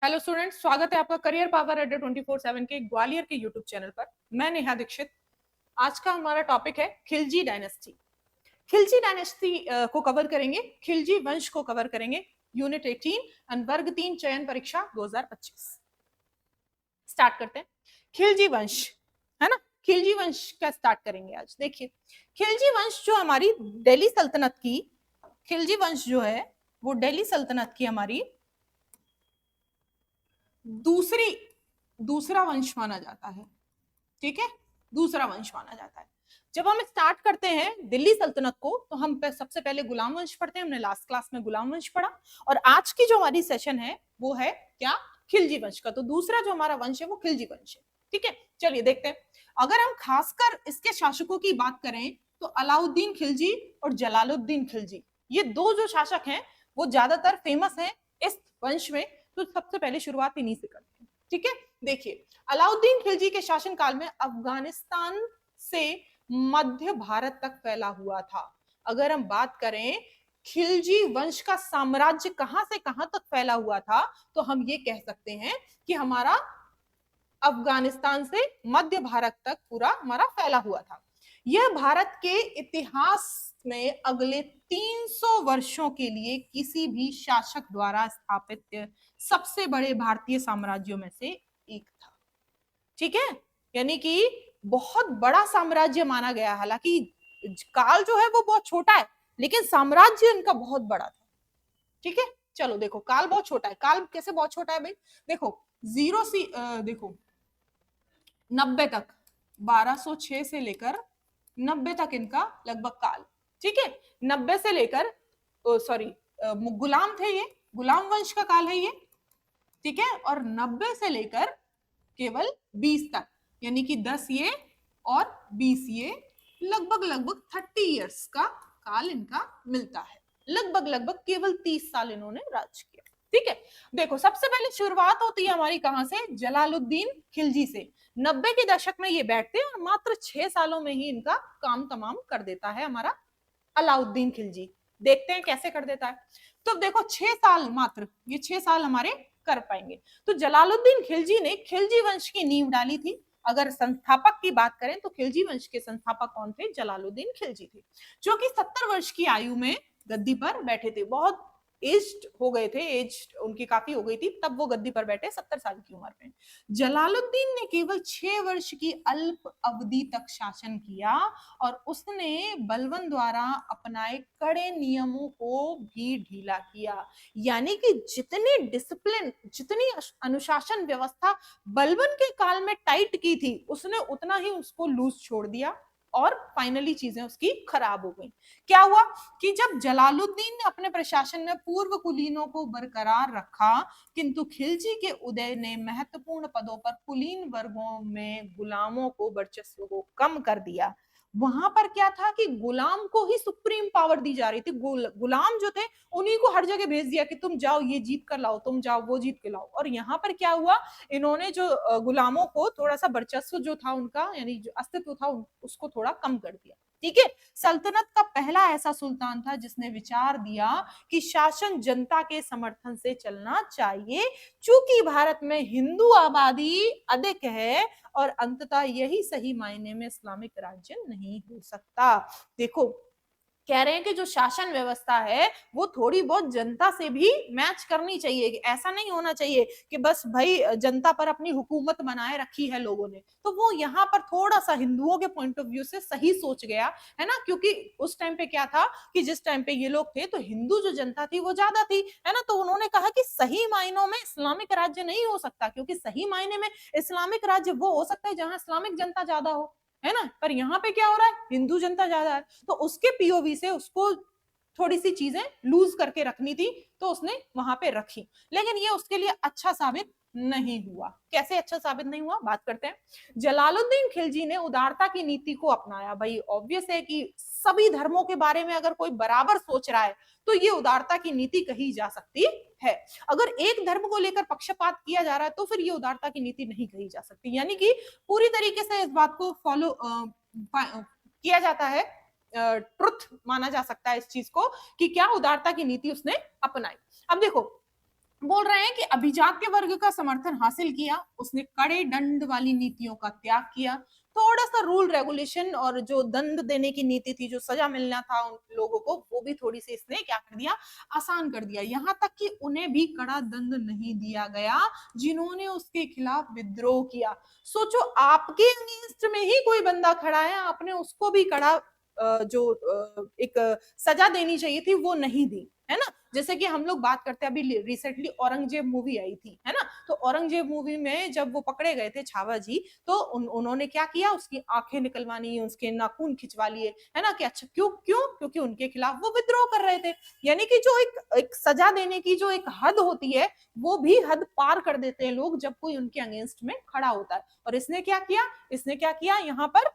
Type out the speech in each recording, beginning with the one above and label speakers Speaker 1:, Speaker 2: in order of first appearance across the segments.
Speaker 1: Hello students, स्वागत है आपका करियर पावर अड्डा 24/7 के ग्वालियर के यूट्यूब चैनल पर। मैं नेहा दीक्षित। आज का हमारा टॉपिक है खिलजी डायनेस्टी। खिलजी डायनेस्टी को कवर करेंगे, खिलजी वंश को कवर करेंगे। यूनिट 18 एंड वर्ग 3 चयन परीक्षा 2025। स्टार्ट करते हैं। खिलजी वंश, है ना, खिलजी वंश का स्टार्ट करेंगे आज। देखिए, खिलजी वंश जो हमारी दिल्ली सल्तनत की, खिलजी वंश जो है वो दिल्ली सल्तनत की हमारी दूसरा वंश माना जाता है। ठीक है, दूसरा वंश माना जाता है। जब हम स्टार्ट करते हैं दिल्ली सल्तनत को तो हम सबसे पहले गुलाम वंश पढ़ते हैं। हमने लास्ट क्लास में गुलाम वंश पढ़ा और आज की जो हमारी सेशन है वो है क्या, खिलजी वंश का। तो दूसरा जो हमारा वंश है वो खिलजी वंश है। ठीक है, चलिए देखते हैं। अगर हम खासकर इसके शासकों की बात करें तो अलाउद्दीन खिलजी और जलालुद्दीन खिलजी, ये दो जो शासक हैं वो ज्यादातर फेमस हैं इस वंश में। तो सबसे पहले शुरुआत इन्हीं से करते हैं। ठीक है, देखिए, अलाउद्दीन खिलजी के शासनकाल में अफगानिस्तान से मध्य भारत तक फैला हुआ था। अगर हम बात करें खिलजी वंश का साम्राज्य कहां से कहां तक फैला हुआ था तो हम ये कह सकते हैं कि हमारा अफगानिस्तान से मध्य भारत तक पूरा हमारा फैला हुआ था। यह भारत के इतिहास में अगले 300 वर्षों के लिए किसी भी शासक द्वारा स्थापित सबसे बड़े भारतीय साम्राज्यों में से एक था। ठीक है, यानी कि बहुत बड़ा साम्राज्य माना गया। हालांकि काल जो है वो बहुत छोटा है लेकिन साम्राज्य इनका बहुत बड़ा था। ठीक है, चलो देखो, काल बहुत छोटा है। काल कैसे बहुत छोटा है भाई? देखो, देखो 90 तक, 1206 से लेकर 90 तक इनका लगभग काल। ठीक है, 90 से लेकर सॉरी गुलाम थे, ये गुलाम वंश का काल है ये। ठीक है, और 90 से लेकर केवल 20 तक, यानी कि 10 ये और 20 ये, लगभग लगभग 30 इयर्स का काल इनका मिलता है। लगभग केवल 30 साल इन्होंने राज किया। ठीक है, देखो सबसे पहले शुरुआत होती है हमारी कहां से, जलालुद्दीन खिलजी से। 90 के दशक में ये बैठते हैं और मात्र 6 सालों में ही इनका काम तमाम कर देता है हमारा अलाउद्दीन खिलजी। देखते हैं कैसे कर देता है। तो देखो 6 साल, मात्र ये 6 साल हमारे कर पाएंगे। तो जलालुद्दीन खिलजी ने खिलजी वंश की नींव डाली थी। अगर संस्थापक की बात करें तो खिलजी वंश के संस्थापक कौन थे? जलालुद्दीन खिलजी थे, जो कि 70 वर्ष की आयु में गद्दी पर बैठे थे। बहुत एज्ड हो गए थे, एज उनकी काफी हो गई थी तब वो गद्दी पर बैठे 70 साल की उम्र में। जलालुद्दीन ने केवल 6 वर्ष की अल्प अवधि तक शासन किया और उसने बलबन द्वारा अपनाए कड़े नियमों को भी ढीला किया। यानी कि जितनी डिसिप्लिन, जितनी अनुशासन व्यवस्था बलबन के काल में टाइट की थी उसने उतना ही उसको लूज छोड़ दिया और फाइनली चीजें उसकी खराब हो गई। क्या हुआ कि जब जलालुद्दीन ने अपने प्रशासन में पूर्व कुलीनों को बरकरार रखा किंतु खिलजी के उदय ने महत्वपूर्ण पदों पर कुलीन वर्गों में गुलामों को वर्चस्व को कम कर दिया। वहां पर क्या था कि गुलाम को ही सुप्रीम पावर दी जा रही थी। गुलाम जो थे उन्हीं को हर जगह भेज दिया कि तुम जाओ ये जीत कर लाओ, तुम जाओ वो जीत के लाओ। और यहाँ पर क्या हुआ, इन्होंने जो गुलामों को थोड़ा सा वर्चस्व जो था उनका, यानी जो अस्तित्व था उसको थोड़ा कम कर दिया। ठीक है, सल्तनत का पहला ऐसा सुल्तान था जिसने विचार दिया कि शासन जनता के समर्थन से चलना चाहिए। चूंकि भारत में हिंदू आबादी अधिक है और अंततः यही सही मायने में इस्लामिक राज्य नहीं हो सकता। देखो, कह रहे हैं कि जो शासन व्यवस्था है वो थोड़ी बहुत जनता से भी मैच करनी चाहिए। ऐसा नहीं होना चाहिए कि बस भाई जनता पर अपनी हुकूमत बनाए रखी है लोगों ने। तो वो यहाँ पर थोड़ा सा हिंदुओं के पॉइंट ऑफ व्यू से सही सोच गया, है ना। क्योंकि उस टाइम पे क्या था कि जिस टाइम पे ये लोग थे तो हिंदू जो जनता थी वो ज्यादा थी, है ना। तो उन्होंने कहा कि सही मायनों में इस्लामिक राज्य नहीं हो सकता, क्योंकि सही मायने में इस्लामिक राज्य वो हो सकता है जहां इस्लामिक जनता ज्यादा हो, है ना। पर यहाँ पे क्या हो रहा है, हिंदू जनता ज्यादा है। तो उसके पीओवी से उसको थोड़ी सी चीजें लूज करके रखनी थी तो उसने वहां पे रखी, लेकिन ये उसके लिए अच्छा साबित नहीं हुआ। कैसे अच्छा साबित नहीं हुआ, बात करते हैं। जलालुद्दीन खिलजी ने उदारता की नीति को अपनाया। भाई ऑब्वियस है कि सभी धर्मों के बारे में अगर कोई बराबर सोच रहा है तो ये उदारता की नीति कही जा सकती है। अगर एक धर्म को लेकर पक्षपात किया जा रहा है तो फिर ये उदारता की नीति नहीं कही जा सकती। यानी कि पूरी तरीके से इस बात को फॉलो किया जाता है, ट्रुथ माना जा सकता है इस चीज को कि क्या उदारता की नीति उसने अपनाई। अब देखो, बोल रहे हैं कि अभिजात्य वर्ग का समर्थन हासिल किया, उसने कड़े दंड वाली नीतियों का त्याग किया, थोड़ा सा रूल रेगुलेशन और जो दंड देने की नीति थी, जो सजा मिलना था उन लोगों को, वो भी थोड़ी सी इसने क्या कर दिया, आसान कर दिया। यहां तक कि उन्हें भी कड़ा दंड नहीं दिया गया जिन्होंने उसके खिलाफ विद्रोह किया। सोचो, आपके अगेंस्ट में ही कोई बंदा खड़ा है, आपने उसको भी कड़ा जो एक सजा देनी चाहिए थी वो नहीं दी, है ना। जैसे कि हम लोग बात करते हैं, अभी रिसेंटली औरंगजेब मूवी आई थी, है ना। तो औरंगजेब मूवी में जब वो पकड़े गए थे छावा जी, तो उन्होंने क्या किया, उसकी आंखें निकलवानी, उसके नाखून खिंचवा लिए, है ना। कि अच्छा क्यों क्यों, क्योंकि उनके खिलाफ वो विद्रोह कर रहे थे। यानी कि जो एक सजा देने की जो एक हद होती है, वो भी हद पार कर देते हैं लोग जब कोई उनके अगेंस्ट में खड़ा होता है। और इसने क्या किया, इसने क्या किया, यहाँ पर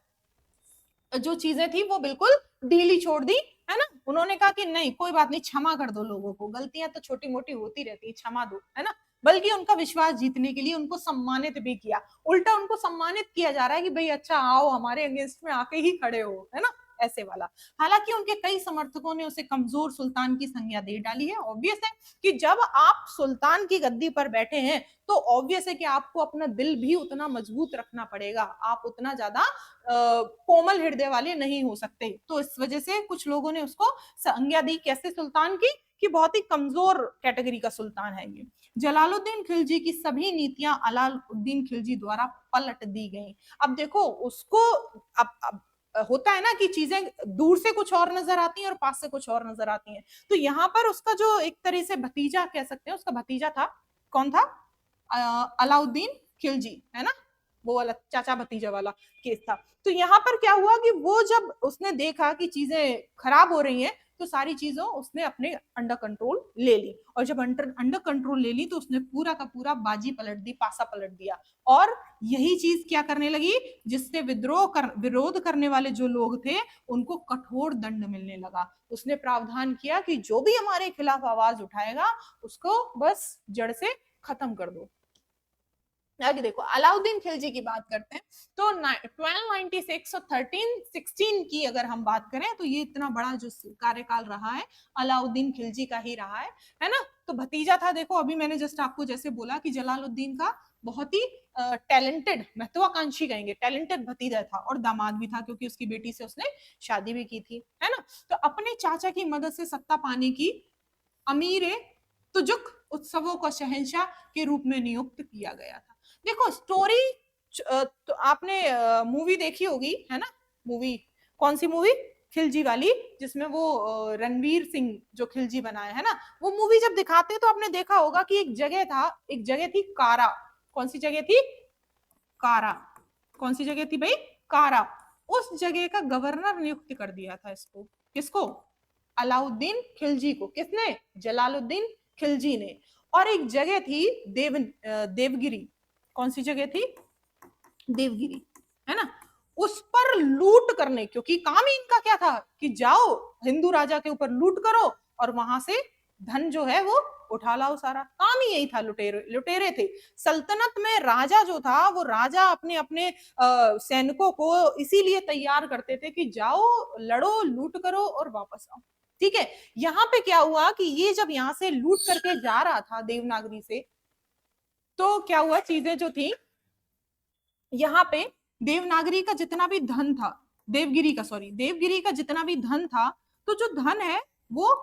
Speaker 1: जो चीजें थी वो बिल्कुल ढीली छोड़ दी, है ना। उन्होंने कहा कि नहीं कोई बात नहीं, क्षमा कर दो लोगों को, गलतियां तो छोटी मोटी होती रहती है, क्षमा दो, है ना। बल्कि उनका विश्वास जीतने के लिए उनको सम्मानित भी किया, उल्टा उनको सम्मानित किया जा रहा है कि भाई अच्छा आओ हमारे अगेंस्ट में आके ही खड़े हो, है ना, ऐसे वाला। हालांकि उनके कई समर्थकों ने उसे कमजोर सुल्तान की संज्ञा दे डाली है। ऑब्वियस है कि जब आप सुल्तान की गद्दी पर बैठे हैं तो ऑब्वियस है कि आपको अपना दिल भी उतना मजबूत रखना पड़ेगा, आप उतना ज्यादा कोमल हृदय वाले नहीं हो सकते। तो इस वजह से कुछ लोगों ने उसको संज्ञा दी कैसे सुल्तान की, कि बहुत ही कमजोर कैटेगरी का सुल्तान है ये। जलालुद्दीन खिलजी की सभी नीतियां अलाउद्दीन खिलजी द्वारा पलट दी गई। अब देखो उसको, अब होता है ना कि चीजें दूर से कुछ और नजर आती हैं और पास से कुछ और नजर आती हैं। तो यहाँ पर उसका जो एक तरह से भतीजा कह सकते हैं, उसका भतीजा था, कौन था, अलाउद्दीन खिलजी, है ना, वो वाला चाचा भतीजा वाला केस था। तो यहाँ पर क्या हुआ कि वो जब उसने देखा कि चीजें खराब हो रही हैं, तो सारी चीजों उसने अपने अंडर कंट्रोल ले ली। और जब अंडर कंट्रोल ले ली तो उसने पूरा का पूरा बाजी पलट दी, पासा पलट दिया। और यही चीज क्या करने लगी, जिससे विरोध करने वाले जो लोग थे उनको कठोर दंड मिलने लगा। उसने प्रावधान किया कि जो भी हमारे खिलाफ आवाज उठाएगा उसको बस जड़ से खत्म कर दो। आगे देखो, अलाउद्दीन खिलजी की बात करते हैं तो 1296 और 1316 की अगर हम बात करें तो ये इतना बड़ा जो कार्यकाल रहा है अलाउद्दीन खिलजी का ही रहा है ना। तो भतीजा था, देखो अभी मैंने जस्ट आपको जैसे बोला कि जलालुद्दीन का बहुत ही टैलेंटेड, महत्वाकांक्षी कहेंगे, टैलेंटेड भतीजा था, और दामाद भी था क्योंकि उसकी बेटी से उसने शादी भी की थी, है ना। तो अपने चाचा की मदद से सत्ता पाने की अमीर तुजुक उत्सवों का शहंशाह के रूप में नियुक्त किया गया था। देखो स्टोरी तो आपने मूवी देखी होगी, है ना। मूवी कौन सी मूवी, खिलजी वाली, जिसमें वो रणवीर सिंह जो खिलजी बनाया है ना, वो मूवी जब दिखाते हैं तो आपने देखा होगा कि एक जगह थी कारा। कौन सी जगह थी, कारा। कौन सी जगह थी भाई, कारा। उस जगह का गवर्नर नियुक्त कर दिया था इसको, किसको, अलाउद्दीन खिलजी को। किसने, जलालुद्दीन खिलजी ने। और एक जगह थी देवगिरी। कौन सी जगह थी, देवगिरी, है ना। उस पर लूट करने, क्योंकि काम ही इनका क्या था कि जाओ हिंदू राजा के ऊपर लूट करो और वहां से धन जो है वो उठा लाओ, सारा काम ही यही था। लुटेरे थे। सल्तनत में राजा जो था वो राजा अपने अपने सैनिकों को इसीलिए तैयार करते थे कि जाओ लड़ो, लूट करो और वापस आओ। ठीक है, यहाँ पे क्या हुआ कि ये जब यहाँ से लूट करके जा रहा था देवनागरी से, तो क्या हुआ, चीजें जो थी यहाँ पे देवनागरी का जितना भी धन था, देवगिरी का जितना भी धन था, तो जो धन है वो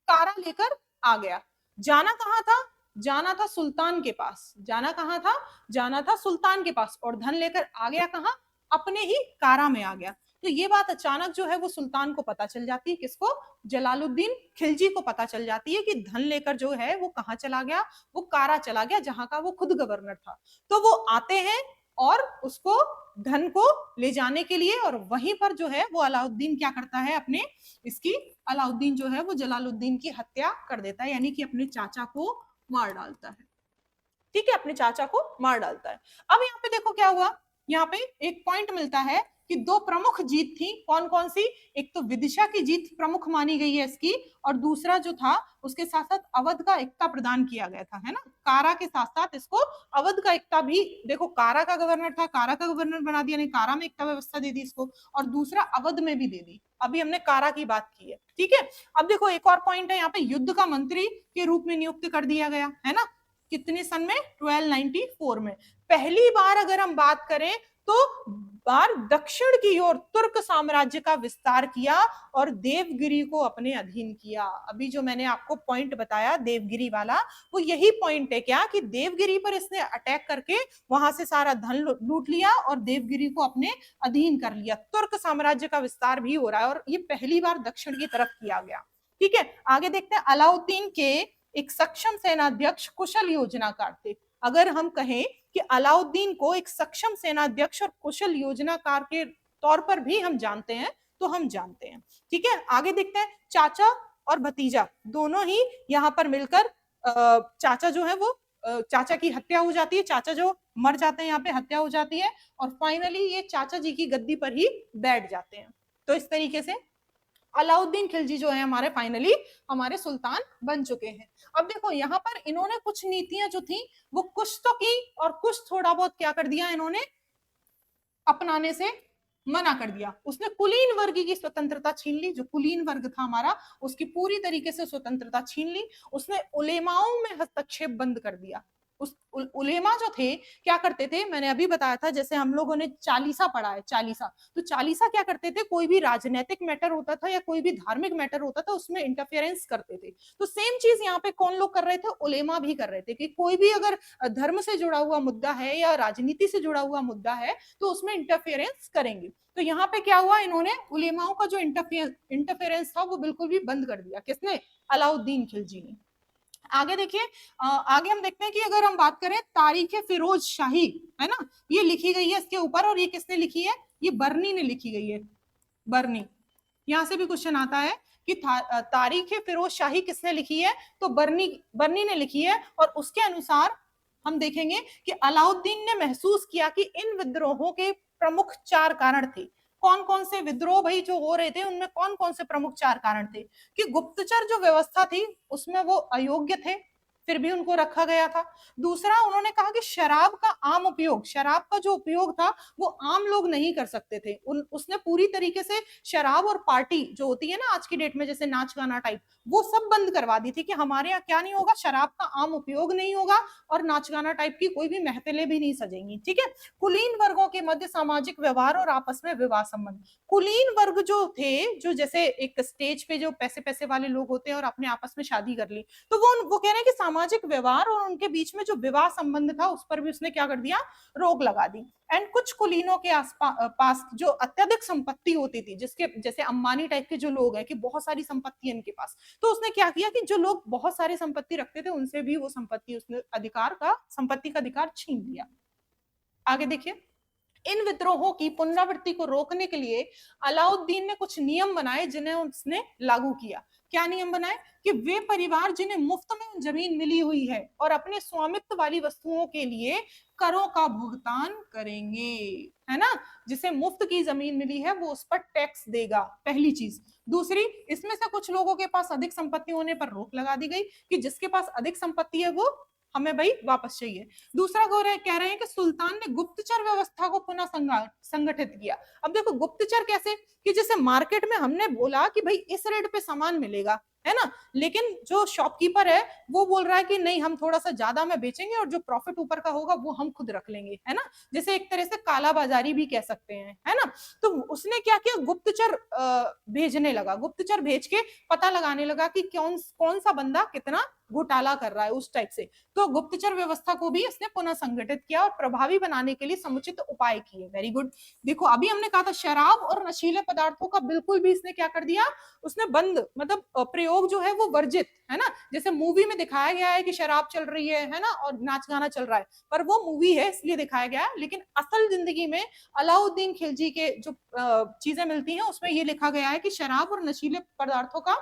Speaker 1: कारा लेकर आ गया। जाना कहाँ था, जाना था सुल्तान के पास। जाना कहाँ था, जाना था सुल्तान के पास। और धन लेकर आ गया कहाँ, अपने ही कारा में आ गया। तो ये बात अचानक जो है वो सुल्तान को पता चल जाती है, किसको, जलालुद्दीन खिलजी को पता चल जाती है कि धन लेकर जो है वो कहाँ चला गया, वो कारा चला गया, जहां का वो खुद गवर्नर था। तो वो आते हैं और उसको धन को ले जाने के लिए, और वहीं पर जो है वो अलाउद्दीन क्या करता है, अपने इसकी अलाउद्दीन जो है वो जलालुद्दीन की हत्या कर देता है, यानी कि अपने चाचा को मार डालता है। ठीक है, अपने चाचा को मार डालता है। अब यहाँ पे देखो क्या हुआ, यहाँ पे एक पॉइंट मिलता है कि दो प्रमुख जीत थी, कौन कौन सी? एक तो विदिशा की जीत प्रमुख मानी गई है इसकी, और दूसरा जो था उसके साथ साथ अवध का एकता प्रदान किया गया था, है ना। कारा के साथ साथ इसको अवध का एकता भी, देखो कारा का गवर्नर था, कारा का गवर्नर बना दिया, नहीं कारा में एकता व्यवस्था दे दी इसको, और दूसरा अवध में भी दे दी। अभी हमने कारा की बात की है, ठीक है। अब देखो एक और पॉइंट है यहाँ पे, युद्ध का मंत्री के रूप में नियुक्त कर दिया गया, है ना। कितने सन में? 1294 में। पहली बार अगर हम बात करें तो बार दक्षिण की ओर तुर्क साम्राज्य का विस्तार किया और देवगिरी को अपने अधीन किया। अभी जो मैंने आपको पॉइंट बताया देवगिरी वाला, वो यही पॉइंट है क्या, कि देवगिरी पर इसने अटैक करके वहां से सारा धन लूट लिया और देवगिरी को अपने अधीन कर लिया। तुर्क साम्राज्य का विस्तार भी हो रहा है और ये पहली बार दक्षिण की तरफ किया गया, ठीक है। आगे देखते हैं, अलाउद्दीन के एक सक्षम सेनाध्यक्ष, कुशल योजनाकार थे। अगर हम कहें कि अलाउद्दीन को एक सक्षम सेनाध्यक्ष और कुशल योजनाकार के तौर पर भी हम जानते हैं, तो हम जानते हैं, ठीक है। आगे देखते हैं, चाचा और भतीजा दोनों ही यहाँ पर मिलकर, चाचा जो है वो, चाचा की हत्या हो जाती है, चाचा जो मर जाते हैं यहाँ पे, हत्या हो जाती है, और फाइनली ये चाचा जी की गद्दी पर ही बैठ जाते हैं। तो इस तरीके से अलाउद्दीन खिलजी जो है हमारे फाइनली हमारे सुल्तान बन चुके हैं। अब देखो यहाँ पर इन्होंने कुछ नीतियां जो थी वो कुछ तो की और कुछ थोड़ा बहुत क्या कर दिया इन्होंने, अपनाने से मना कर दिया। उसने कुलीन वर्ग की स्वतंत्रता छीन ली, जो कुलीन वर्ग था हमारा उसकी पूरी तरीके से स्वतंत्रता छीन ली। उसने उलेमाओं में हस्तक्षेप बंद कर दिया। उस उलेमा जो थे क्या करते थे, मैंने अभी बताया था, जैसे हम लोगों ने चालीसा पढ़ा है, चालीसा, तो चालीसा क्या करते थे, कोई भी राजनीतिक मैटर होता था या कोई भी धार्मिक मैटर होता था उसमें इंटरफेरेंस करते थे। तो सेम चीज यहाँ पे कौन लोग कर रहे थे, उलेमा भी कर रहे थे, कि कोई भी अगर धर्म से जुड़ा हुआ मुद्दा है या राजनीति से जुड़ा हुआ मुद्दा है तो उसमें इंटरफेरेंस करेंगे। तो यहाँ पे क्या हुआ, इन्होंने उलेमाओं का जो इंटरफेरेंस था वो बिल्कुल भी बंद कर दिया। किसने? अलाउद्दीन खिलजी ने। आगे देखिए, आगे हम देखते हैं कि अगर हम बात करें तारीख फिरोज शाही, है ना, ये लिखी गई है इसके ऊपर, और ये किसने लिखी है, ये बर्नी ने लिखी गई है, बर्नी। यहां से भी क्वेश्चन आता है कि तारीख फिरोज शाही किसने लिखी है, तो बर्नी ने लिखी है। और उसके अनुसार हम देखेंगे कि अलाउद्दीन ने महसूस किया कि इन विद्रोहों के प्रमुख 4 कारण थे। कौन कौन से विद्रोह भाई जो हो रहे थे, उनमें कौन कौन से प्रमुख 4 कारण थे, कि गुप्तचर जो व्यवस्था थी उसमें वो अयोग्य थे, फिर भी उनको रखा गया था। दूसरा, उन्होंने कहा कि शराब का आम उपयोग, शराब का जो उपयोग था वो आम लोग नहीं कर सकते थे। उसने पूरी तरीके से शराब और पार्टी जो होती है ना आज की डेट में, जैसे नाच गाना टाइप, वो सब बंद करवा दी थी, कि हमारे यहाँ क्या नहीं होगा, शराब का आम उपयोग नहीं होगा और नाच गाना टाइप की कोई भी महफिलें भी नहीं सजेंगी, ठीक है। कुलीन वर्गों के मध्य सामाजिक व्यवहार और आपस में विवाह संबंध। कुलीन वर्ग जो थे, जो जैसे एक स्टेज पे जो पैसे पैसे वाले लोग होते हैं और अपने आपस में शादी कर ली, तो वो कह रहे हैं कि सामाजिक व्यवहार और उनके बीच में जो विवाह संबंध था उस पर भी उसने क्या कर दिया, रोक लगा दी। एंड कुछ कुलीनों के पास जो अत्यधिक संपत्ति होती थी, जिसके जैसे अंबानी टाइप के जो लोग हैं कि बहुत सारी संपत्ति है इनके पास, तो उसने क्या किया कि जो लोग बहुत सारी संपत्ति रखते थे उनसे भी वो संपत्ति, उसने संपत्ति का अधिकार छीन लिया। आगे देखिए, इन विद्रोहों की पुनरावृत्ति को रोकने के लिए अलाउद्दीन ने कुछ नियम बनाए जिन्हें उसने लागू किया। क्या नियम बनाए, कि वे परिवार जिन्हें मुफ्त में जमीन मिली हुई है और अपने स्वामित्व वाली वस्तुओं के लिए करों का भुगतान करेंगे, है ना, जिसे मुफ्त की जमीन मिली है वो उस पर टैक्स देगा, पहली चीज। दूसरी, इसमें से कुछ लोगों के पास अधिक संपत्ति होने पर रोक लगा दी गई, कि जिसके पास अधिक संपत्ति है वो हमें भाई वापस चाहिए। दूसरा कह रहे हैं कि सुल्तान ने गुप्तचर व्यवस्था को पुनः संगठित किया। अब देखो गुप्तचर कैसे, कि जैसे मार्केट में हमने बोला कि भाई इस रेट पे सामान मिलेगा, है ना, लेकिन जो शॉपकीपर है वो बोल रहा है कि नहीं, हम थोड़ा सा ज्यादा में बेचेंगे और जो प्रॉफिट ऊपर का होगा वो हम खुद रख लेंगे, है ना, जैसे एक तरह से काला बाजारी भी कह सकते हैं, है ना। तो उसने क्या किया, गुप्तचर भेजने लगा, गुप्तचर भेज के पता लगाने लगा कि कौन सा बंदा कितना घोटाला कर रहा है, उस टाइप से। तो गुप्तचर व्यवस्था को भी इसने पुनः संगठित किया और प्रभावी बनाने के लिए समुचित उपाय किए। Very good. देखो अभी हमने कहा था शराब और नशीले पदार्थों का बिल्कुल भी इसने क्या कर दिया, उसने बंद, मतलब प्रयोग जो है वो वर्जित, है ना। जैसे मूवी में दिखाया गया है कि शराब चल रही है ना, और नाच गाना चल रहा है, पर वो मूवी है इसलिए दिखाया गया है, लेकिन असल जिंदगी में अलाउद्दीन खिलजी के जो चीजें मिलती हैं उसमें ये लिखा गया है कि शराब और नशीले पदार्थों का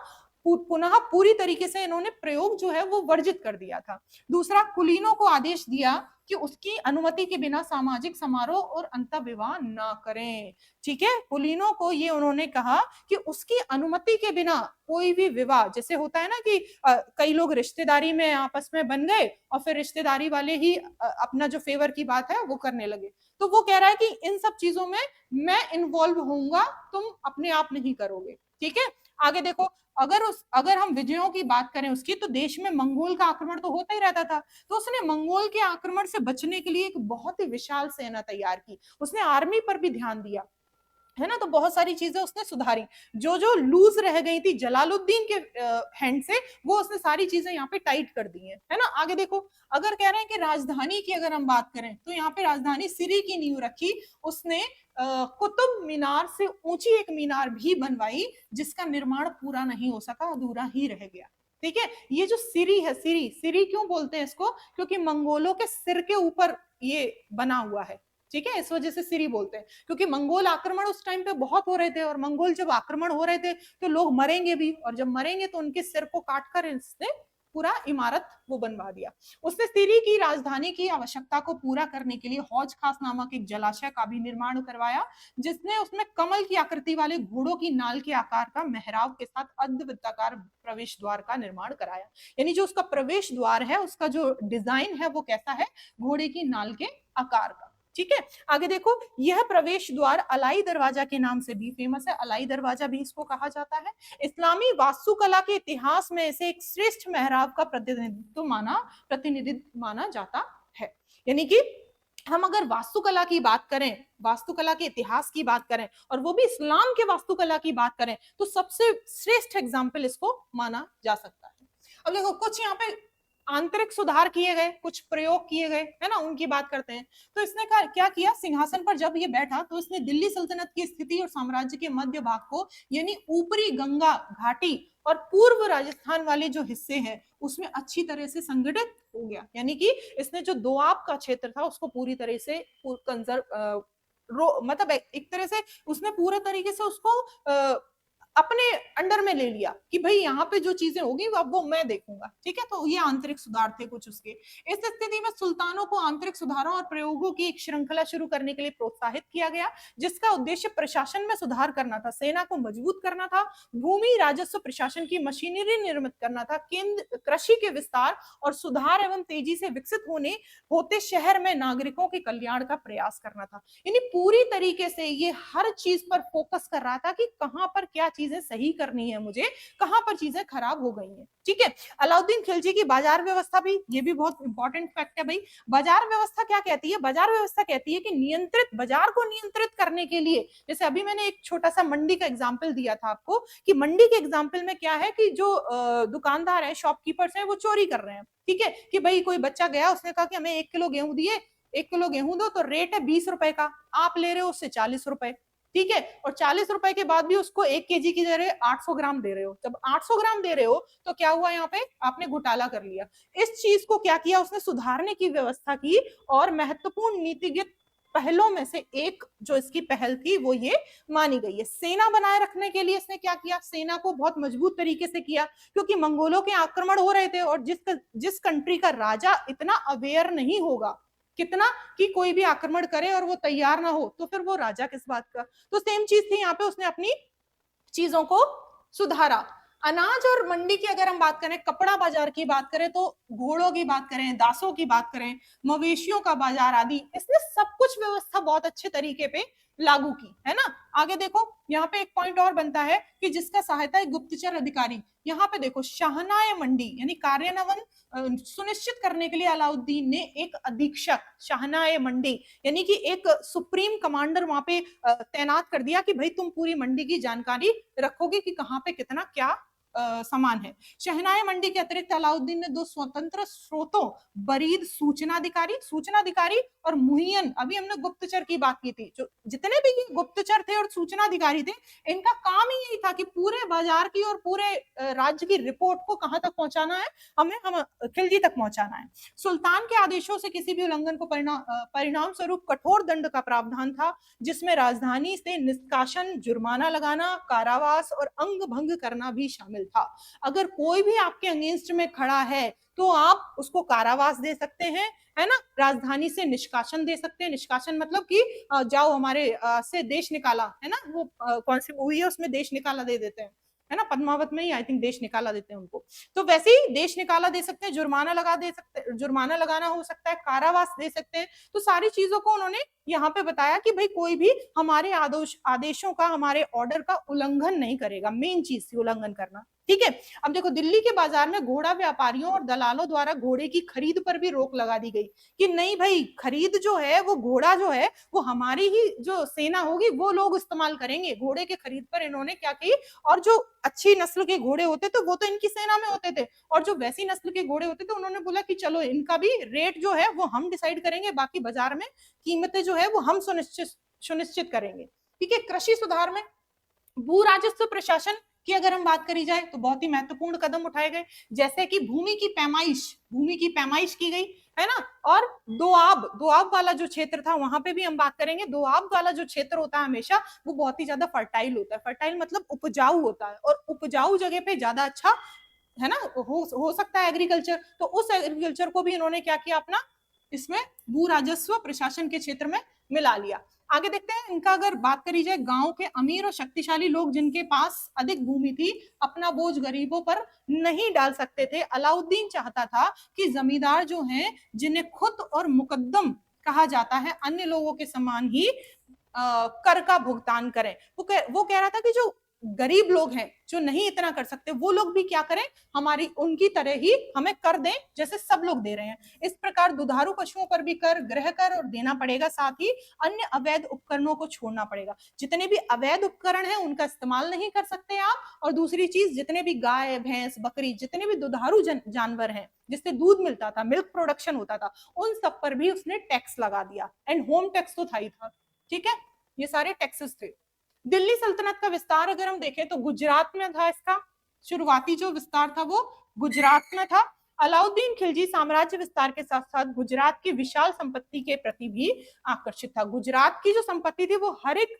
Speaker 1: पुनः पूरी तरीके से इन्होंने प्रयोग जो है वो वर्जित कर दिया था। दूसरा, कुलीनों को आदेश दिया कि उसकी अनुमति के बिना सामाजिक समारोह और अंतःविवाह ना करें। ठीक है, कुलीनों को ये उन्होंने कहा कि उसकी अनुमति के बिना कोई भी विवाह, जैसे होता है ना कि कई लोग रिश्तेदारी में आपस में बन गए और फिर रिश्तेदारी वाले ही अपना जो फेवर की बात है वो करने लगे, तो वो कह रहा है कि इन सब चीजों में मैं इन्वॉल्व होऊंगा, तुम अपने आप नहीं करोगे। ठीक है, आगे देखो, अगर हम विजयों की बात करें उसकी, तो देश में मंगोल का आक्रमण तो होता ही रहता था, तो उसने मंगोल के आक्रमण से बचने के लिए एक बहुत ही विशाल सेना तैयार की, उसने आर्मी पर भी ध्यान दिया, है ना, तो बहुत सारी चीजें उसने सुधारी, जो जो लूज रह गई थी जलालुद्दीन के हैंड से, वो उसने सारी चीजें यहाँ पे टाइट कर दी है ना। आगे देखो, अगर कह रहे हैं कि राजधानी की अगर हम बात करें, तो यहाँ पे राजधानी सिरी की नींव रखी उसने, कुतुब मीनार से ऊंची एक मीनार भी बनवाई, जिसका निर्माण पूरा नहीं हो सका, अधूरा ही रह गया। ठीक है, ये जो सिरी है, सिरी क्यों बोलते हैं इसको, क्योंकि मंगोलों के सिर के ऊपर ये बना हुआ है। ठीक है, इस वजह से सिरी बोलते हैं, क्योंकि मंगोल आक्रमण उस टाइम पे बहुत हो रहे थे, और मंगोल जब आक्रमण हो रहे थे तो लोग मरेंगे भी, और जब मरेंगे तो उनके सिर को काटकर इसने पूरा इमारत वो बनवा दिया। उसने सिरी की राजधानी की आवश्यकता को पूरा करने के लिए हौज खास नामक एक जलाशय का भी निर्माण करवाया, जिसने उसमें कमल की आकृति वाले घोड़ों की नाल के आकार का मेहराब के साथ अर्धवृत्ताकार प्रवेश द्वार का निर्माण कराया। यानी जो उसका प्रवेश द्वार है, उसका जो डिजाइन है वो कैसा है, घोड़े की नाल के आकार का। ठीक है, आगे देखो, यह प्रवेश द्वार अलाई दरवाजा के नाम से भी फेमस है, अलाई दरवाजा भी इसको कहा जाता है। इस्लामी वास्तुकला के इतिहास में इसे एक श्रेष्ठ मेहराब का प्रतिनिधित्व माना जाता है। यानी कि हम अगर वास्तुकला की बात करें, वास्तुकला के इतिहास की बात करें, और वो भी इस्लाम के वास्तुकला की बात करें, तो सबसे श्रेष्ठ एग्जाम्पल इसको माना जा सकता है। अब देखो, कुछ यहाँ पे आंतरिक सुधार किए गए, कुछ प्रयोग किए गए, है ना, उनकी बात करते हैं। तो इसने क्या किया, सिंहासन पर जब ये बैठा तो इसने दिल्ली सल्तनत की स्थिति और साम्राज्य के मध्य भाग को, यानी ऊपरी गंगा घाटी और पूर्व राजस्थान वाले जो हिस्से हैं उसमें अच्छी तरह से संगठित हो गया। यानी कि इसने जो दोआब का क्षेत्र था उसको पूरी तरह से मतलब एक तरह से उसने पूरे तरीके से उसको अपने अंडर में ले लिया कि भाई यहाँ पे जो चीजें होगी अब वो मैं देखूंगा। ठीक है, तो ये आंतरिक सुधार थे कुछ उसके। इस स्थिति में सुल्तानों को आंतरिक सुधारों और प्रयोगों की एक श्रृंखला शुरू करने के लिए प्रोत्साहित किया गया, जिसका उद्देश्य प्रशासन में सुधार करना था, सेना को मजबूत करना था, भूमि राजस्व प्रशासन की मशीनरी निर्मित करना था, केंद्र कृषि के विस्तार और सुधार एवं तेजी से विकसित होते शहर में नागरिकों के कल्याण का प्रयास करना था। यानी पूरी तरीके से ये हर चीज पर फोकस कर रहा था कि कहां पर क्या चीजें सही करनी है, मुझे कहां पर चीजें खराब हो गई हैं। ठीक है, अलाउद्दीन खिलजी की बाजार व्यवस्था भी, ये भी बहुत इंपॉर्टेंट फैक्ट है भाई। बाजार व्यवस्था क्या कहती है, बाजार व्यवस्था कहती है कि नियंत्रित बाजार को नियंत्रित करने के लिए, जैसे अभी मैंने एक छोटा सा मंडी का एग्जाम्पल दिया था आपको, कि मंडी के एग्जाम्पल में क्या है कि जो दुकानदार है, शॉपकीपर्स है, वो चोरी कर रहे हैं। ठीक है, कि भाई कोई बच्चा गया, उसने कहा कि हमें 1 किलो गेहूं दिए, 1 किलो गेहूं दो, तो रेट है 20 रुपए का, आप ले रहे हो उससे 40 रुपए। ठीक है, और 40 रुपए के बाद भी उसको 1 केजी की जगह 800 ग्राम दे रहे हो। जब 800 ग्राम दे रहे हो तो क्या हुआ, यहाँ पे आपने घोटाला कर लिया। इस चीज को क्या किया उसने, सुधारने की व्यवस्था की, और महत्वपूर्ण नीतिगत पहलों में से एक जो इसकी पहल थी वो ये मानी गई है। सेना बनाए रखने के लिए इसने क्या किया, सेना को बहुत मजबूत तरीके से किया, क्योंकि मंगोलों के आक्रमण हो रहे थे, और जिस कंट्री का राजा इतना अवेयर नहीं होगा, कितना कि कोई भी आक्रमण करे और वो तैयार ना हो, तो फिर वो राजा किस बात का। तो सेम चीज थी यहाँ पे, उसने अपनी चीजों को सुधारा। अनाज और मंडी की अगर हम बात करें, कपड़ा बाजार की बात करें, तो घोड़ों की बात करें, दासों की बात करें, मवेशियों का बाजार आदि, इसने सब कुछ व्यवस्था बहुत अच्छे तरीके पे लागू की, है ना। आगे देखो, यहाँ पे एक पॉइंट और बनता है कि जिसका सहायता है गुप्तचर अधिकारी। यहाँ पे देखो, शाहनाए मंडी यानी कार्यान्वयन सुनिश्चित करने के लिए अलाउद्दीन ने एक अधीक्षक, शाहनाए मंडी यानी कि एक सुप्रीम कमांडर वहां पे तैनात कर दिया कि भाई तुम पूरी मंडी की जानकारी रखोगे कि कहाँ पे कितना क्या सामान है। शहनाई मंडी के अतिरिक्त अलाउद्दीन ने 2 स्वतंत्र स्रोतों, बरीद सूचनाधिकारी और मुहियन, अभी हमने गुप्तचर की बात की थी, जो जितने भी गुप्तचर थे और सूचनाधिकारी थे, इनका काम ही यही था कि पूरे बाजार की और पूरे राज्य की रिपोर्ट को कहां तक पहुंचाना है, हम खिलजी तक पहुंचाना है। सुल्तान के आदेशों से किसी भी उल्लंघन को परिणाम स्वरूप कठोर दंड का प्रावधान था, जिसमें राजधानी से निष्कासन, जुर्माना लगाना, कारावास और अंग भंग करना भी शामिल था। अगर कोई भी आपके अगेंस्ट में खड़ा है तो आप उसको कारावास दे सकते हैं, है ना, राजधानी से निष्कासन दे सकते हैं। निष्कासन मतलब कि जाओ हमारे से देश निकाला, है ना, वो कौन सी मूवी है उसमें देश निकाला दे देते हैं, है ना, पद्मावत में ही आई थिंक देश निकाला देते हैं उनको। तो वैसे ही देश निकाला दे सकते हैं, जुर्माना लगा दे सकते हैं, जुर्माना लगाना हो सकता है, कारावास दे सकते हैं। तो सारी चीजों को उन्होंने यहाँ पे बताया कि भाई कोई भी हमारे आदेशों का, हमारे ऑर्डर का उल्लंघन नहीं करेगा। मेन चीज थी उल्लंघन करना, ठीक है। अब देखो दिल्ली के बाजार में घोड़ा व्यापारियों और दलालों द्वारा घोड़े की खरीद पर भी रोक लगा दी गई कि नहीं भाई, खरीद जो है वो घोड़ा जो है वो हमारी ही जो सेना होगी वो लोग इस्तेमाल करेंगे। घोड़े के खरीद पर इन्होंने क्या की, और जो अच्छी नस्ल के घोड़े होते थे वो तो इनकी सेना में होते थे, और जो वैसी नस्ल के घोड़े होते थे उन्होंने बोला कि चलो इनका भी रेट जो है वो हम डिसाइड करेंगे, बाकी बाजार में कीमतें जो है वो हम सुनिश्चित करेंगे, ठीक है। कृषि सुधार में भू राजस्व प्रशासन की अगर हम बात करी जाए तो बहुत ही महत्वपूर्ण कदम उठाए गए, जैसे कि भूमि की पैमाइश की गई, है ना। और दोआब वाला जो क्षेत्र था वहां पे भी हम बात करेंगे। दोआब वाला जो क्षेत्र होता है हमेशा वो बहुत ही ज्यादा फर्टाइल होता है। फर्टाइल मतलब उपजाऊ होता है, और उपजाऊ जगह पे ज्यादा अच्छा, है ना, हो सकता है एग्रीकल्चर। तो उस एग्रीकल्चर को भी इन्होंने क्या किया, अपना इसमें भू राजस्व प्रशासन के क्षेत्र में मिला लिया। आगे देखते हैं इनका अगर बात करी जाए, गांव के अमीर और शक्तिशाली लोग जिनके पास अधिक भूमि थी अपना बोझ गरीबों पर नहीं डाल सकते थे। अलाउद्दीन चाहता था कि जमींदार जो हैं, जिन्हें खुद और मुकद्दम कहा जाता है, अन्य लोगों के समान ही कर का भुगतान करें। वो कह रहा था कि जो गरीब लोग हैं जो नहीं इतना कर सकते वो लोग भी क्या करें, हमारी उनकी तरह ही हमें कर दें जैसे सब लोग दे रहे हैं। इस प्रकार दुधारू पशुओं पर भी कर, गृह कर और देना पड़ेगा, साथ ही अन्य अवैध उपकरणों को छोड़ना पड़ेगा। जितने भी अवैध उपकरण हैं उनका इस्तेमाल नहीं कर सकते आप, और दूसरी चीज जितने भी गाय भैंस बकरी जितने भी दुधारू जानवर हैं जिससे दूध मिलता था, मिल्क प्रोडक्शन होता था, उन सब पर भी उसने टैक्स लगा दिया। एंड होम टैक्स तो था ही था, ठीक है, ये सारे टैक्सेस थे। दिल्ली सल्तनत का विस्तार अगर हम देखें तो गुजरात में था, इसका शुरुआती जो विस्तार था वो गुजरात में था। अलाउद्दीन खिलजी साम्राज्य विस्तार के साथ साथ गुजरात की विशाल संपत्ति के प्रति भी आकर्षित था। गुजरात की जो संपत्ति थी वो हर एक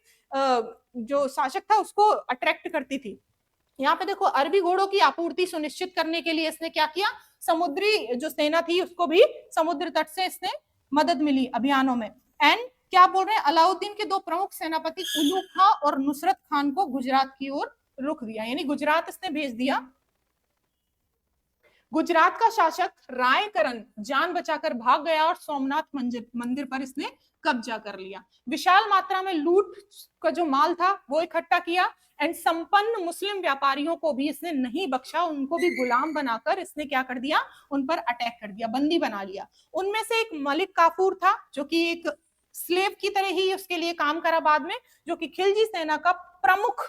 Speaker 1: जो शासक था उसको अट्रैक्ट करती थी। यहाँ पे देखो अरबी घोड़ों की आपूर्ति सुनिश्चित करने के लिए इसने क्या किया, समुद्री जो सेना थी उसको भी समुद्र तट से इसने मदद मिली अभियानों में। एंड क्या बोल रहे हैं, अलाउद्दीन के दो प्रमुख सेनापति कुल्लू खां और नुसरत खान को गुजरात की ओर रुख दिया, यानी गुजरात इसने भेज दिया। गुजरात का शासक रायकरण जान बचाकर भाग गया और सोमनाथ मंदिर पर इसने कब्जा कर लिया। विशाल मात्रा में लूट का जो माल था वो इकट्ठा किया, एंड संपन्न मुस्लिम व्यापारियों को भी इसने नहीं बख्शा, उनको भी गुलाम बनाकर इसने क्या कर दिया, उन पर अटैक कर दिया, बंदी बना लिया। उनमें से एक मलिक काफूर था जो कि एक स्लेव की तरह ही उसके लिए काम करा बाद में, जो कि खिलजी सेना का प्रमुख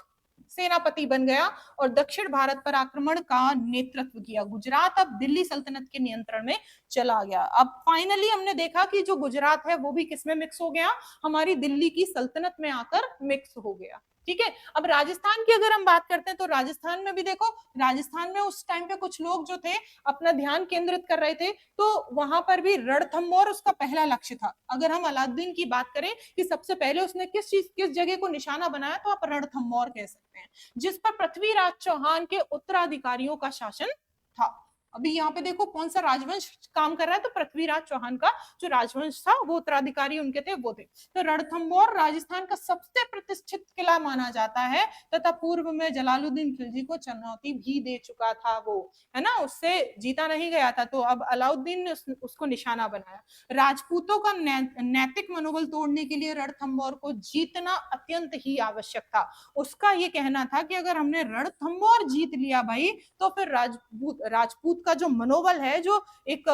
Speaker 1: सेनापति बन गया और दक्षिण भारत पर आक्रमण का नेतृत्व किया। गुजरात अब दिल्ली सल्तनत के नियंत्रण में चला गया। अब फाइनली हमने देखा कि जो गुजरात है वो भी किसमें मिक्स हो गया, हमारी दिल्ली की सल्तनत में आकर मिक्स हो गया, ठीक है। अब राजस्थान की अगर हम बात करते हैं तो राजस्थान में भी देखो, राजस्थान में उस टाइम पे कुछ लोग जो थे अपना ध्यान केंद्रित कर रहे थे, तो वहां पर भी रणथंभौर उसका पहला लक्ष्य था। अगर हम अलाउद्दीन की बात करें कि सबसे पहले उसने किस जगह को निशाना बनाया, तो आप रणथंभौर कह सकते हैं, जिस पर पृथ्वीराज चौहान के उत्तराधिकारियों का शासन था। अभी यहाँ पे देखो कौन सा राजवंश काम कर रहा है, तो पृथ्वीराज चौहान का जो राजवंश था वो उत्तराधिकारी उनके थे वो थे। तो रणथंभौर राजस्थान का सबसे प्रतिष्ठित किला माना जाता है, तथा पूर्व में जलालुद्दीन खिलजी को चुनौती भी दे चुका था वो, है ना, उससे जीता नहीं गया था। तो अब अलाउद्दीन ने उसको निशाना बनाया। राजपूतों का नैतिक मनोबल तोड़ने के लिए रणथंभौर को जीतना अत्यंत ही आवश्यक था। उसका ये कहना था कि अगर हमने रणथंभौर जीत लिया भाई, तो फिर राजपूत का जो मनोबल है, जो एक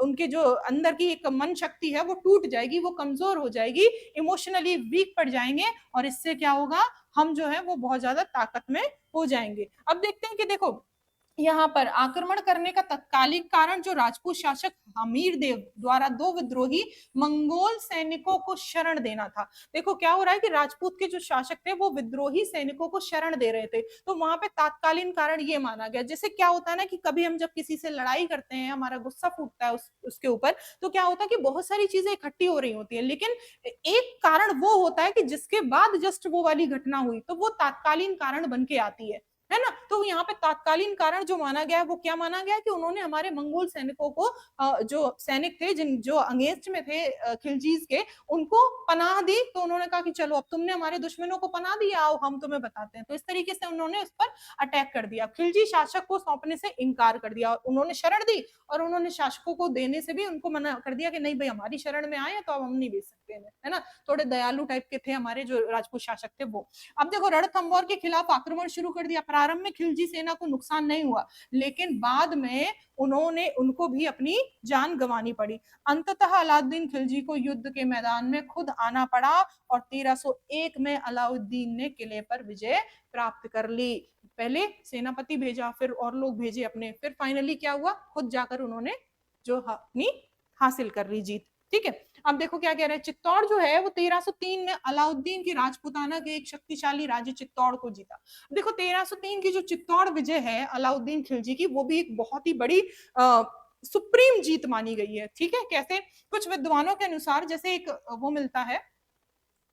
Speaker 1: उनके जो अंदर की एक मन शक्ति है वो टूट जाएगी, वो कमजोर हो जाएगी, इमोशनली वीक पड़ जाएंगे, और इससे क्या होगा, हम जो है वो बहुत ज्यादा ताकत में हो जाएंगे। अब देखते हैं कि देखो यहाँ पर आक्रमण करने का तत्कालिक कारण जो राजपूत शासक हमीर देव द्वारा दो विद्रोही मंगोल सैनिकों को शरण देना था। देखो क्या हो रहा है कि राजपूत के जो शासक थे वो विद्रोही सैनिकों को शरण दे रहे थे, तो वहां पे तात्कालीन कारण ये माना गया। जैसे क्या होता है ना कि कभी हम जब किसी से लड़ाई करते हैं, हमारा गुस्सा फूटता है उसके ऊपर, तो क्या होता है कि बहुत सारी चीजें इकट्ठी हो रही होती है, लेकिन एक कारण वो होता है कि जिसके बाद जस्ट वो वाली घटना हुई तो वो तात्कालीन कारण बन के आती है है ना। तो यहाँ पे तात्कालीन कारण जो माना गया है वो क्या माना गया कि उन्होंने हमारे मंगोल सैनिकों को जो सैनिक थे जिन जो अगेंस्ट में थे खिलजीज के, उनको पनाह दी। तो उन्होंने कहा कि चलो अब तुमने हमारे दुश्मनों को पनाह दी, आओ हम तुम्हें बताते हैं। तो इस तरीके से उन्होंने उस पर अटैक कर दिया, खिलजी शासक को सौंपने से इनकार कर दिया। उन्होंने शरण दी और उन्होंने शासकों को देने से भी उनको मना कर दिया कि नहीं भाई हमारी शरण में आए तो अब हम नहीं बेच सकते, है ना। थोड़े दयालु टाइप के थे हमारे जो राजपूत शासक थे वो। अब देखो रणथंभौर के खिलाफ आक्रमण शुरू कर दिया। प्रारंभ में खिलजी सेना को नुकसान नहीं हुआ, लेकिन बाद में उनको भी अपनी जान गंवानी पड़ी। अंततः अलाउद्दीन खिलजी को युद्ध के मैदान में खुद आना पड़ा और 1301 में अलाउद्दीन ने किले पर विजय प्राप्त कर ली। पहले सेनापति भेजा, फिर और लोग भेजे अपने, फिर फाइनली क्या हुआ, खुद जाकर उन्होंने जो अपनी हासिल कर ली जीत। ठीक है, अब देखो क्या कह रहे हैं, चित्तौड़ जो है वो 1303 में अलाउद्दीन की राजपुताना के एक शक्तिशाली राज्य चित्तौड़ को जीता। देखो 1303 की जो चित्तौड़ विजय है अलाउद्दीन खिलजी की, वो भी एक बहुत ही बड़ी सुप्रीम जीत मानी गई है। ठीक है, कैसे, कुछ विद्वानों के अनुसार जैसे एक वो मिलता है,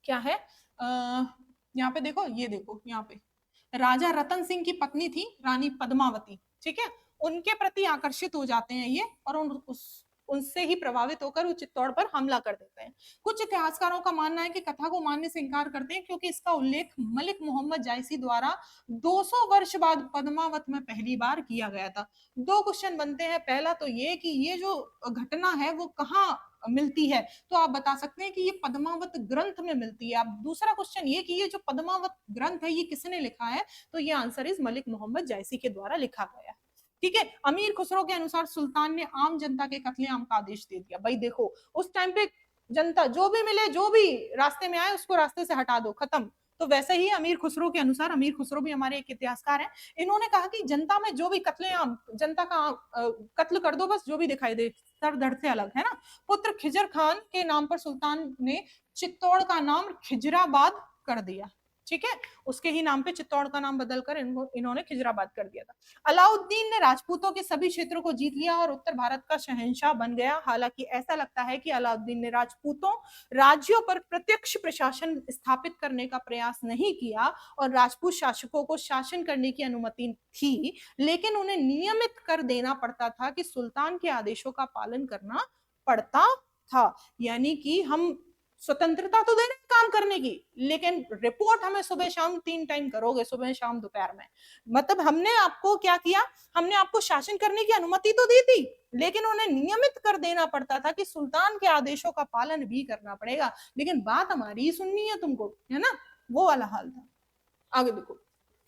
Speaker 1: क्या है, यहाँ पे देखो, ये देखो यहाँ पे राजा रतन सिंह की पत्नी थी रानी पद्मावती, ठीक है, उनके प्रति आकर्षित हो जाते हैं ये और उनसे ही प्रभावित होकर वो चित्तौड़ पर हमला कर देते हैं। कुछ इतिहासकारों का मानना है कि कथा को मानने से इनकार करते हैं क्योंकि इसका उल्लेख मलिक मोहम्मद जायसी द्वारा 200 वर्ष बाद पद्मावत में पहली बार किया गया था। दो क्वेश्चन बनते हैं, पहला तो ये कि ये जो घटना है वो कहाँ मिलती है, तो आप बता सकते हैं कि ये पद्मावत ग्रंथ में मिलती है। अब दूसरा क्वेश्चन ये कि ये जो पद्मावत ग्रंथ है ये किसने लिखा है, तो ये आंसर इज मलिक मोहम्मद जायसी के द्वारा लिखा गया है। ठीक है, अमीर खुसरो के अनुसार सुल्तान ने आम जनता के कत्लेआम का आदेश दे दिया। भाई देखो उस टाइम पे जनता जो भी मिले, जो भी रास्ते में आए उसको रास्ते से हटा दो, खत्म। तो वैसे ही अमीर खुसरो के अनुसार, अमीर खुसरो भी हमारे एक इतिहासकार हैं, इन्होंने कहा कि जनता में जो भी कत्लेआम, जनता का कत्ल कर दो बस, जो भी दिखाई दे, सर धड़ से अलग, है ना। पुत्र खिजर खान के नाम पर सुल्तान ने चित्तौड़ का नाम खिजराबाद कर दिया। ठीक है, उसके ही नाम पे चित्तौड़ का नाम बदलकर इन्होंने खिजराबाद कर दिया था। अलाउद्दीन ने राजपूतों के सभी क्षेत्रों को जीत लिया और उत्तर भारत का शहंशाह बन गया। हालांकि ऐसा लगता है कि अलाउद्दीन ने राजपूतों राज्यों पर प्रत्यक्ष प्रशासन स्थापित करने का प्रयास नहीं किया और राजपूत शासकों को शासन करने की अनुमति थी, लेकिन उन्हें नियमित कर देना पड़ता था कि सुल्तान के आदेशों का पालन करना पड़ता था। यानी कि हम स्वतंत्रता तो दे रहे हैं काम करने की, लेकिन रिपोर्ट हमें सुबह शाम 3 टाइम करोगे, सुबह शाम दोपहर में। मतलब हमने आपको क्या किया, हमने आपको शासन करने की अनुमति तो दी थी, लेकिन उन्हें नियमित कर देना पड़ता था कि सुल्तान के आदेशों का पालन भी करना पड़ेगा, लेकिन बात हमारी ही सुननी है तुमको, है ना, वो वाला हाल था। आगे देखो,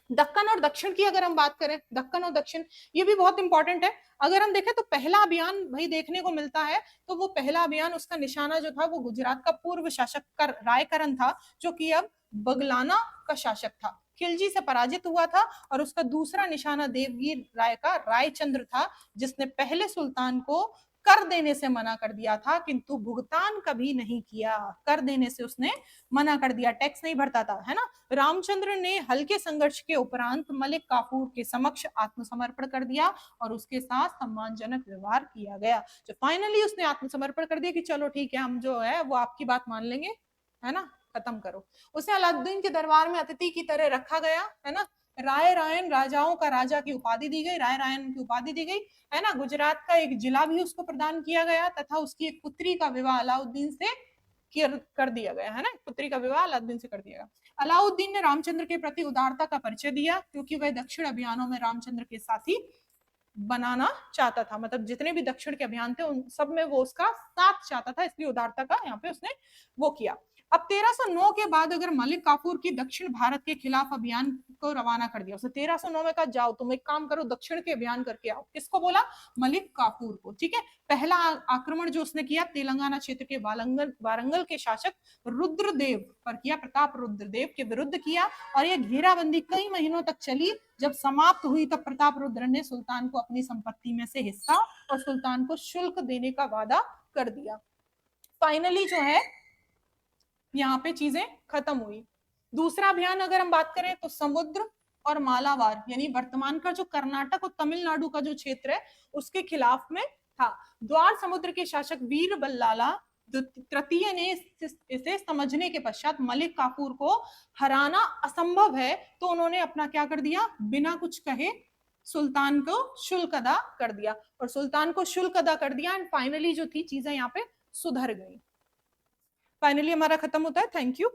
Speaker 1: दक्कन और दक्षिण की अगर हम बात करें, दक्कन और दक्षिण ये भी बहुत इंपॉर्टेंट है। अगर हम देखें तो पहला अभियान भाई देखने को मिलता है, तो वो पहला अभियान उसका निशाना जो था वो गुजरात का पूर्व शासक रायकरण था, जो कि अब बगलाना का शासक था, खिलजी से पराजित हुआ था। और उसका दूसरा निशाना देवगिर राय का रायचंद्र था, जिसने पहले सुल्तान को कर देने से मना कर दिया था, किंतु भुगतान कभी नहीं किया, कर देने से उसने मना कर दिया, टैक्स नहीं भरता था, है ना। रामचंद्र ने हल्के संघर्ष के उपरांत मलिक काफूर के समक्ष आत्मसमर्पण कर दिया और उसके साथ सम्मानजनक व्यवहार किया गया। जो फाइनली उसने आत्मसमर्पण कर दिया कि चलो ठीक है, हम जो है वो आपकी बात मान लेंगे, है ना, खत्म करो। उसे अलाउद्दीन के दरबार में अतिथि की तरह रखा गया, है ना। राय रायन, राजाओं का राजा की उपाधि दी गई, राय रायन की उपाधि दी गई, है ना। गुजरात का एक जिला भी उसको प्रदान किया गया तथा उसकी एक पुत्री का विवाह अलाउद्दीन से कर दिया गया, है ना, पुत्री का विवाह अलाउद्दीन से कर दिया गया। अलाउद्दीन ने रामचंद्र के प्रति उदारता का परिचय दिया, क्योंकि वह दक्षिण अभियानों में रामचंद्र के साथी बनाना चाहता था, मतलब जितने भी दक्षिण के अभियान थे उन सब में वो उसका साथ चाहता था, इसलिए उदारता का यहाँ पे उसने वो किया। अब 1309 के बाद अगर मलिक काफूर की दक्षिण भारत के खिलाफ अभियान को रवाना कर दिया, उसने 1309 में कहा जाओ तुम एक काम करो, दक्षिण के अभियान करके आओ। किसको बोला, मलिक काफूर को। ठीक है, पहला आक्रमण जो उसने किया तेलंगाना क्षेत्र के वारंगल के शासक रुद्रदेव पर किया, प्रताप रुद्रदेव के विरुद्ध किया, और यह घेराबंदी कई महीनों तक चली। जब समाप्त हुई तब प्रताप रुद्र ने सुल्तान को अपनी संपत्ति में से हिस्सा और सुल्तान को शुल्क देने का वादा कर दिया। फाइनली जो है यहाँ पे चीजें खत्म हुई। दूसरा अभियान अगर हम बात करें तो समुद्र और मालाबार, यानी वर्तमान का जो कर्नाटक और तमिलनाडु का जो क्षेत्र है उसके खिलाफ में था। द्वार समुद्र के शासक वीर बल्लाला तृतीय ने इसे समझने के पश्चात मलिक काफूर को हराना असंभव है, तो उन्होंने अपना क्या कर दिया, बिना कुछ कहे सुल्तान को शुल्क अदा कर दिया, और सुल्तान को शुल्क अदा कर दिया, एंड फाइनली जो थी चीजें यहाँ पे सुधर गई। फाइनली हमारा खत्म होता है। Thank you.